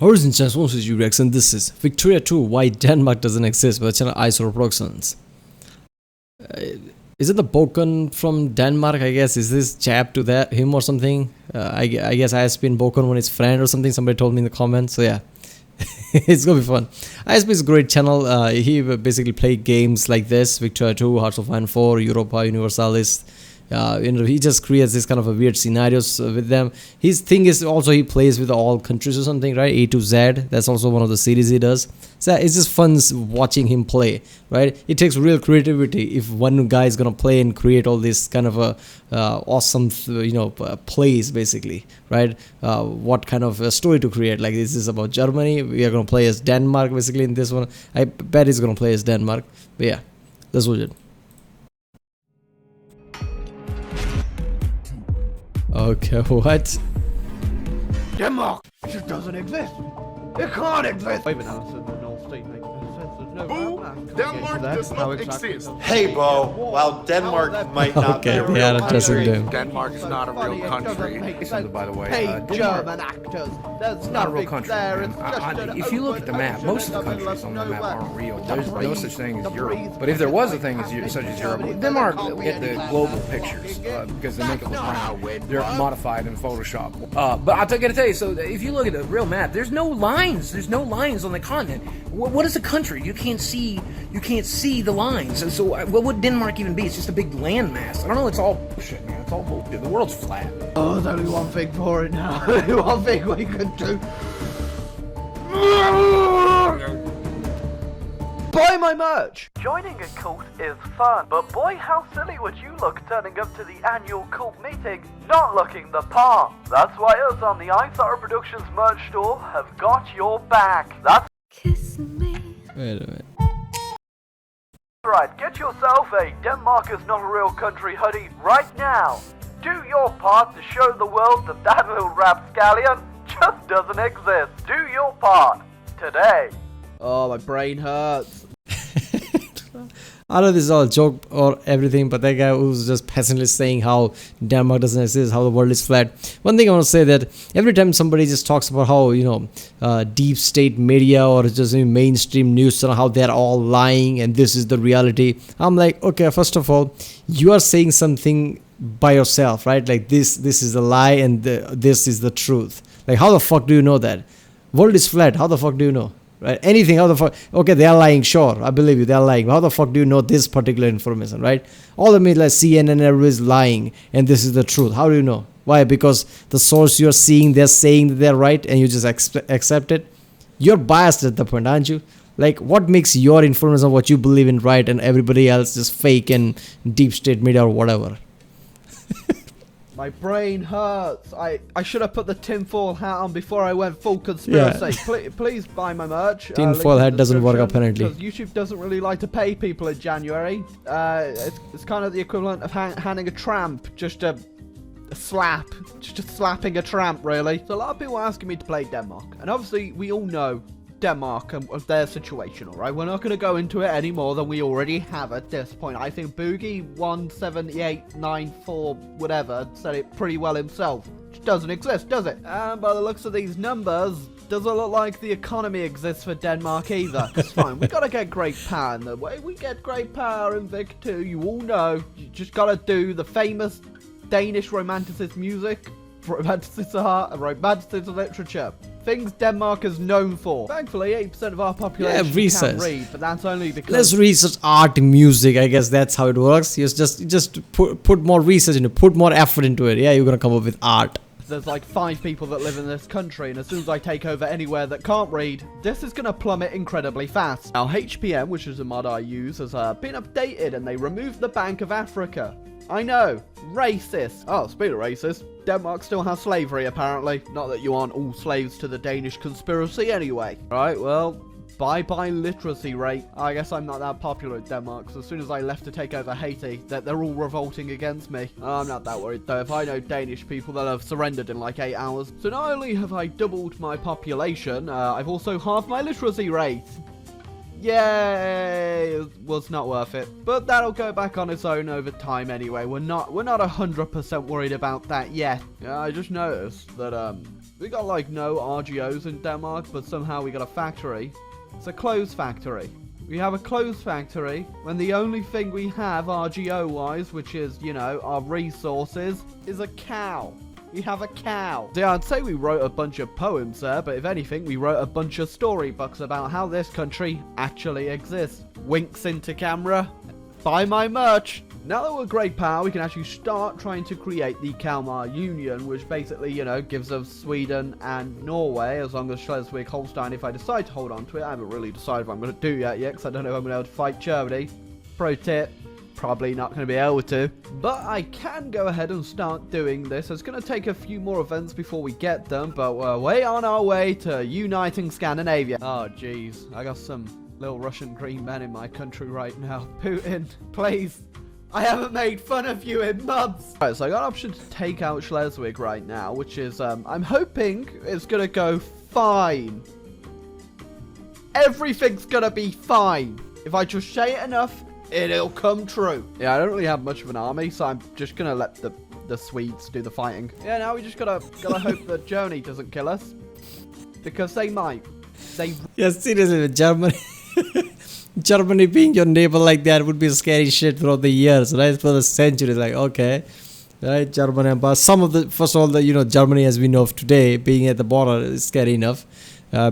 Horizon Chance 1 reaction. This is Victoria 2, Why Denmark Doesn't Exist by the channel iSorrowproductions. Is it the Boken from Denmark? I guess is this chap to that him or something? I guess ISP in Boken when his friend or something. Somebody told me in the comments. So yeah, it's gonna be fun. ISP is a great channel. He basically play games like this: Victoria 2, Hearts of Iron 4, Europa Universalis. He just creates this kind of a weird scenarios with them. His thing is also he plays with all countries or something, right? A to Z. That's also one of the series he does. So it's just fun watching him play, right? It takes real creativity if one guy is gonna play and create all this kind of a awesome, plays basically, right? What kind of a story to create? Like this is about Germany. We are gonna play as Denmark basically in this one. I bet he's gonna play as Denmark. But yeah, that's what it. Okay, what? Denmark just doesn't exist. It can't exist. Wait a minute, the North Sea makes no sense. There's no Boo! Denmark does not exist. Hey, Bo. While Denmark might not be a real yeah, country, Denmark is not a real country. By the way, paid German actors. There's not a real country. there. Man. If you look at the map, most of the countries on the map aren't real. There's no such thing as Europe. But if there was a thing such as Europe, Denmark get the global pictures because they make it look round. They're modified in Photoshop. But I gotta tell you, so if you look at the real map, there's no lines. There's no lines on the continent. What is a country? You can't see the lines. So what would Denmark even be? It's just a big landmass. I don't know. It's all bullshit, man. It's all bullshit. The world's flat. Oh, there's only one thing for it now. One thing we can do. Buy my merch! Joining a cult is fun, but boy how silly would you look turning up to the annual cult meeting not looking the part. That's why us on the iSorrowproductions merch store have got your back. That's Kiss me. Wait a minute. right, get yourself a Denmark is not a real country hoodie right now. Do your part to show the world that that little rapscallion just doesn't exist. Do your part today. Oh, my brain hurts. I know this is all a joke or everything, but that guy who's just passionately saying how Denmark doesn't exist, how the world is flat. One thing I want to say that every time somebody just talks about how, deep state media or just mainstream news and how they're all lying and this is the reality, I'm like, okay, first of all, you are saying something by yourself, right? Like this is a lie and this is the truth. Like how the fuck do you know that? World is flat. How the fuck do you know? Right? Anything, how the fuck? Okay, they are lying, sure. I believe you, they are lying. But how the fuck do you know this particular information, right? All the media like CNN, everybody's lying, and this is the truth. How do you know? Why? Because the source you're seeing, they're saying that they're right, and you just accept it. You're biased at the point, aren't you? Like, what makes your information, what you believe in, right, and everybody else just fake and deep state media or whatever? My brain hurts. I should have put the tinfoil hat on before I went full conspiracy. Yeah. Please buy my merch. Tinfoil hat doesn't work apparently. Because YouTube doesn't really like to pay people in January. It's kind of the equivalent of handing a tramp just a slap. Just slapping a tramp, really. So a lot of people are asking me to play Denmark. And obviously, we all know Denmark and their situation, alright? We're not going to go into it any more than we already have at this point. I think Boogie17894 whatever said it pretty well himself. It doesn't exist, does it? And by the looks of these numbers, doesn't look like the economy exists for Denmark either. It's fine, we gotta get great power, and the way we get great power in Vic 2, you all know, you just gotta do the famous Danish romanticist music, romanticist art, and romanticist literature. Things Denmark is known for. Thankfully, 8% of our population can read, but that's only because... Let's research art, music. I guess that's how it works. You just put more research into it, put more effort into it. Yeah, you're gonna come up with art. There's like 5 people that live in this country, and as soon as I take over anywhere that can't read, this is gonna plummet incredibly fast. Now, HPM, which is a mod I use, has been updated, and they removed the Bank of Africa. I know, racist. Oh, speaking of racist, Denmark still has slavery, apparently. Not that you aren't all slaves to the Danish conspiracy anyway. Right, well, bye-bye literacy rate. I guess I'm not that popular in Denmark, so as soon as I left to take over Haiti, they're all revolting against me. I'm not that worried, though. If I know Danish people that have surrendered in like 8 hours. So not only have I doubled my population, I've also halved my literacy rate. Yay! It was not worth it. But that'll go back on its own over time anyway. We're not 100% worried about that yet. Yeah, I just noticed that We got like no RGOs in Denmark, but somehow we got a factory. It's a clothes factory. We have a clothes factory when the only thing we have RGO-wise, which is, you know, our resources, is a cow. We have a cow. Yeah, I'd say we wrote a bunch of poems there, but if anything, we wrote a bunch of storybooks about how this country actually exists. Winks into camera. Buy my merch. Now that we're great power, we can actually start trying to create the Kalmar Union, which basically, you know, gives us Sweden and Norway, as long as Schleswig-Holstein, if I decide to hold on to it. I haven't really decided what I'm going to do yet, because I don't know if I'm going to be able to fight Germany. Pro tip, probably not going to be able to. But I can go ahead and start doing this. It's going to take a few more events before we get them, but we're way on our way to uniting Scandinavia. Oh, jeez. I got some little Russian green men in my country right now. Putin, please. I haven't made fun of you in months. Alright, so I got an option to take out Schleswig right now, which is, I'm hoping it's gonna go fine. Everything's gonna be fine. If I just say it enough, it'll come true. Yeah, I don't really have much of an army, so I'm just gonna let the Swedes do the fighting. Yeah, now we just gotta hope that Germany doesn't kill us. Because they might. Yeah, seriously, Germany. Germany being your neighbor like that would be scary shit throughout the years, right? For the centuries, like, okay, right, German Empire. Some of the, first of all, the, you know, Germany as we know of today, being at the border is scary enough.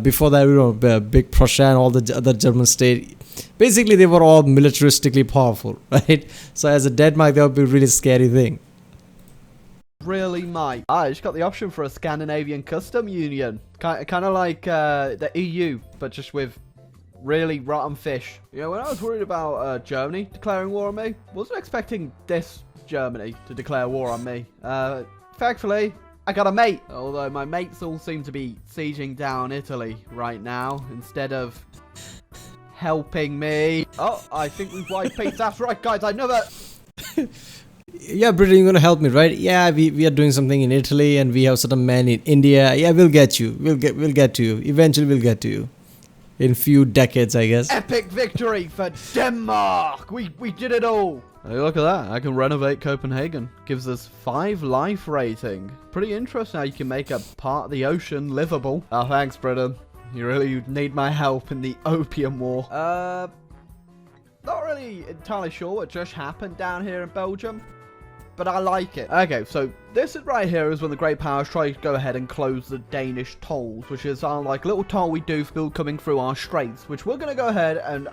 Before that, you know, big Prussia and all the other German state, basically they were all militaristically powerful, right? So as a Denmark, that would be a really scary thing. Really might. I just got the option for a Scandinavian custom union. Kind of like the EU, but just with really rotten fish. You know, when I was worried about Germany declaring war on me, wasn't expecting this Germany to declare war on me. Thankfully, I got a mate. Although my mates all seem to be sieging down Italy right now instead of helping me. Oh, I think we've wiped peace. That's right, guys. I know that. Yeah, Britain, you're gonna help me, right? Yeah, we are doing something in Italy, and we have certain men in India. Yeah, we'll get you. We'll get to you. Eventually, we'll get to you. In few decades, I guess. Epic victory for Denmark! We did it all! Hey, look at that. I can renovate Copenhagen. Gives us 5 life rating. Pretty interesting how you can make a part of the ocean livable. Oh, thanks, Britain. You really need my help in the Opium War. Not really entirely sure what just happened down here in Belgium, but I like it. Okay, so this is right here is when the Great Powers try to go ahead and close the Danish tolls, which is our like little toll we do for people coming through our straits, which we're going to go ahead and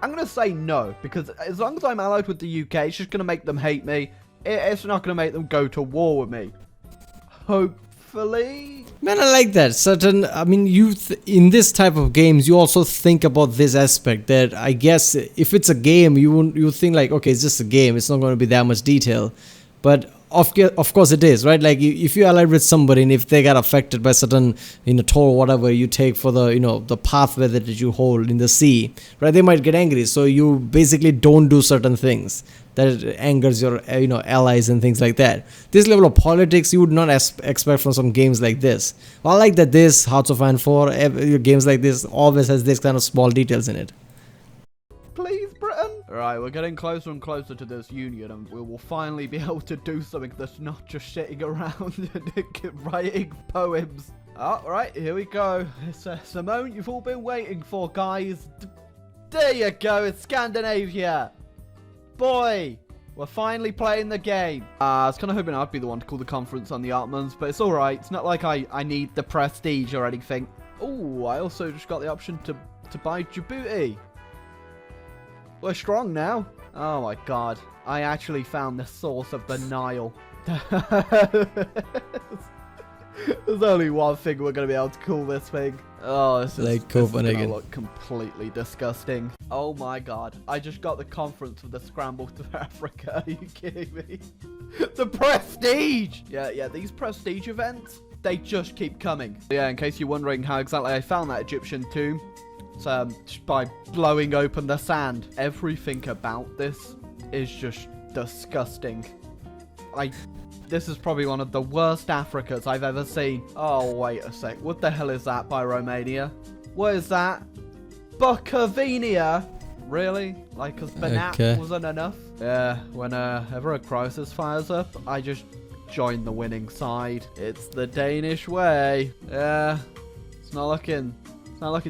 I'm going to say no, because as long as I'm allied with the UK, it's just going to make them hate me. It's not going to make them go to war with me. Hopefully. Man, I like that. Certain, I mean, in this type of games, you also think about this aspect that I guess if it's a game, you think like, okay, it's just a game. It's not going to be that much detail. But of course it is, right? Like if you allied with somebody and if they got affected by certain, you know, toll or whatever you take for the, you know, the pathway that you hold in the sea, right? They might get angry. So you basically don't do certain things that angers your, you know, allies and things like that. This level of politics you would not expect from some games like this. Well, I like that this Hearts of Iron 4 games like this always has this kind of small details in it. Please, Britain. Alright, we're getting closer and closer to this union, and we will finally be able to do something that's not just sitting around and writing poems. Alright, here we go. It's the moment you've all been waiting for, guys. There you go, it's Scandinavia. Boy, we're finally playing the game. I was kind of hoping I'd be the one to call the conference on the Ottomans, but it's alright. It's not like I need the prestige or anything. Oh, I also just got the option to buy Djibouti. We're strong now. Oh my god. I actually found the source of the Nile. There's only one thing we're going to be able to call this thing. Oh, this is going to look completely disgusting. Oh my god. I just got the conference of the Scramble to Africa. Are you kidding me? The prestige! Yeah, these prestige events, they just keep coming. Yeah, in case you're wondering how exactly I found that Egyptian tomb, just by blowing open the sand. Everything about this is just disgusting. This is probably one of the worst Africas I've ever seen. Oh, wait a sec. What the hell is that by Romania? What is that? Bukovina? Really? Like, because Banat wasn't enough? Yeah, whenever a crisis fires up, I just join the winning side. It's the Danish way. Yeah, it's not looking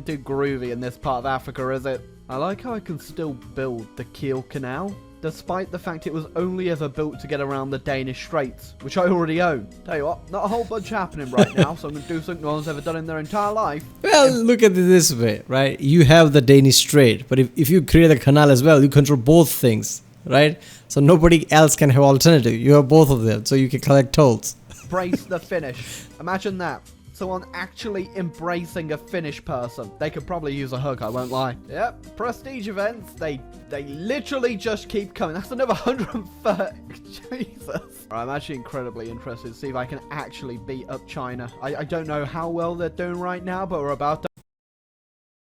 too groovy in this part of Africa, is it? I like how I can still build the Kiel Canal, despite the fact it was only ever built to get around the Danish Straits, which I already own. Tell you what, not a whole bunch happening right now, so I'm going to do something no one's ever done in their entire life. Well, look at it this way, right? You have the Danish Strait, but if you create a canal as well, you control both things, right? So nobody else can have alternative. You have both of them, so you can collect tolls. Embrace the Finnish. Imagine that. Someone actually embracing a Finnish person. They could probably use a hug, I won't lie. Yep, prestige events, they literally just keep coming. That's another 130. Jesus. I'm actually incredibly interested to see if I can actually beat up China. I don't know how well they're doing right now, but we're about to.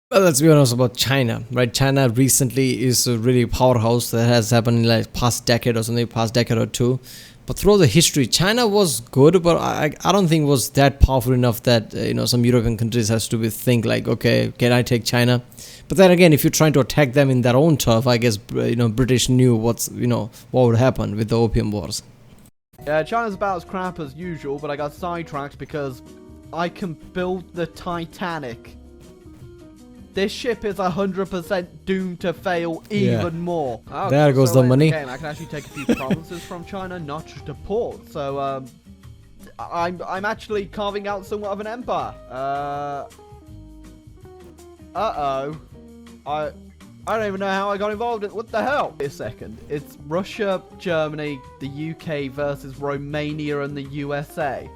Well, let's be honest about China, right? China recently is a really powerhouse that has happened in like past decade or something, past decade or two. But throughout the history, China was good, but I don't think was that powerful enough that some European countries has to think like, okay, can I take China? But then again, if you're trying to attack them in their own turf, I guess British knew what would happen with the Opium Wars. Yeah, China's about as crap as usual, but I got sidetracked because I can build the Titanic. This ship is 100% doomed to fail even more. Oh, there goes the money. I can actually take a few provinces from China, not just a port. So I'm actually carving out somewhat of an empire. I don't even know how I got involved in. What the hell? Wait a second. It's Russia, Germany, the UK versus Romania and the USA.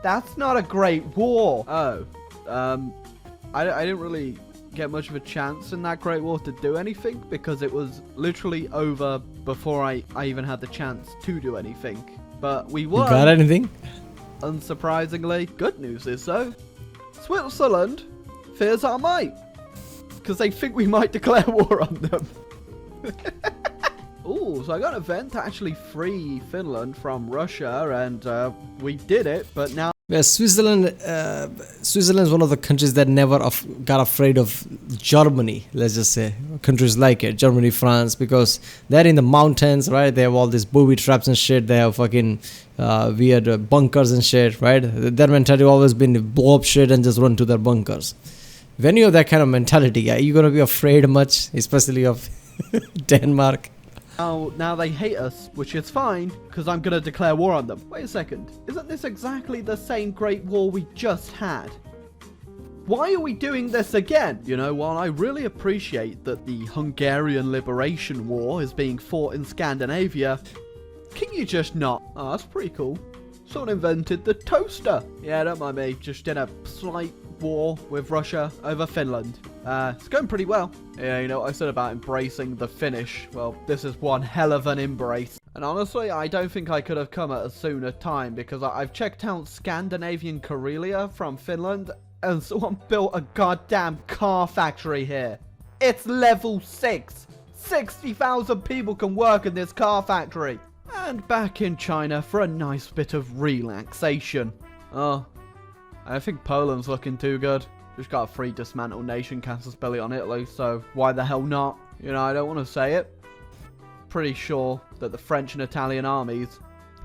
That's not a great war. Oh, I didn't really get much of a chance in that Great War to do anything because it was literally over before I even had the chance to do anything. But we won. You got anything? Unsurprisingly. Good news is though, Switzerland fears our might because they think we might declare war on them. Ooh, so I got an event to actually free Finland from Russia, and we did it, but now. Yeah, Switzerland is one of the countries that never got afraid of Germany, let's just say. Countries like it, Germany, France, because they're in the mountains, right? They have all these booby traps and shit. They have fucking weird bunkers and shit, right? Their mentality always been to blow up shit and just run to their bunkers. When you have that kind of mentality, are you going to be afraid much, especially of Denmark? Now they hate us, which is fine, because I'm going to declare war on them. Wait a second. Isn't this exactly the same Great War we just had? Why are we doing this again? While I really appreciate that the Hungarian Liberation War is being fought in Scandinavia, can you just not? Oh, that's pretty cool. Someone invented the toaster. Yeah, don't mind me. Just did a slight war with Russia over Finland. It's going pretty well. Yeah, what I said about embracing the Finnish. Well, this is one hell of an embrace. And honestly, I don't think I could have come at a sooner time because I've checked out Scandinavian Karelia from Finland and someone built a goddamn car factory here. It's level 6. 60,000 people can work in this car factory. And back in China for a nice bit of relaxation. Oh, I think Poland's looking too good. Just got a free dismantle nation casus belli on Italy, so why the hell not? I don't want to say it. Pretty sure that the French and Italian armies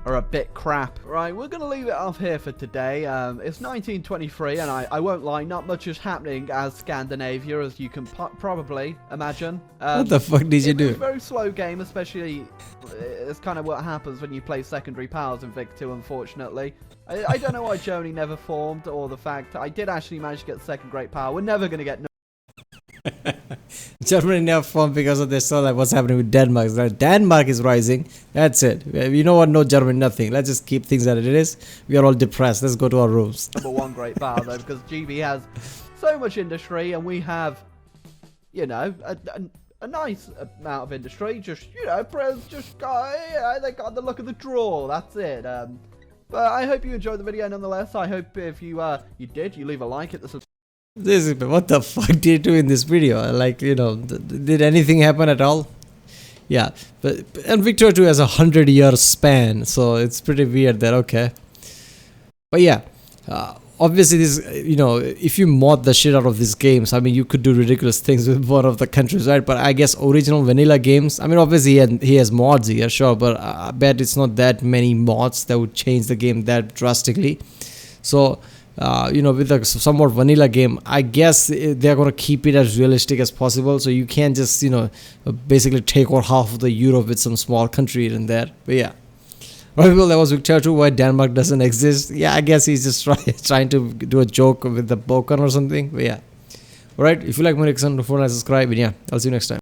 are a bit crap. Right, we're going to leave it off here for today. It's 1923, and I won't lie, not much is happening as Scandinavia, as you can probably imagine. What the fuck did you do? It's a very slow game, especially it's kind of what happens when you play secondary powers in Vic 2, unfortunately. I don't know why Germany never formed, or the fact I did actually manage to get the second great power. We're never going to get... Germany never formed because of they saw like what's happening with Denmark. Like, Denmark is rising. That's it. You know what? No Germany, nothing. Let's just keep things as it is. We are all depressed. Let's go to our rooms. Number one great power though, because GB has so much industry, and we have, a nice amount of industry. Just they got the look of the draw. That's it. But I hope you enjoyed the video nonetheless. I hope if you did, you leave a like, hit the subscribe. What the fuck did you do in this video? Like, did anything happen at all? Yeah, and Victor 2 has 100-year span, so it's pretty weird that, okay. But yeah, obviously this, if you mod the shit out of these games, I mean, you could do ridiculous things with one of the countries, right? But I guess original vanilla games, I mean, obviously he has mods here, sure, but I bet it's not that many mods that would change the game that drastically. So with a somewhat vanilla game, I guess they're going to keep it as realistic as possible. So you can't just basically take over half of the Europe with some small country in there. But yeah, right, people, that was Victor 2, why Denmark doesn't exist. Yeah, I guess he's just trying to do a joke with the Balkan or something. But yeah, alright, if you like my reaction, don't forget to subscribe, and yeah, I'll see you next time.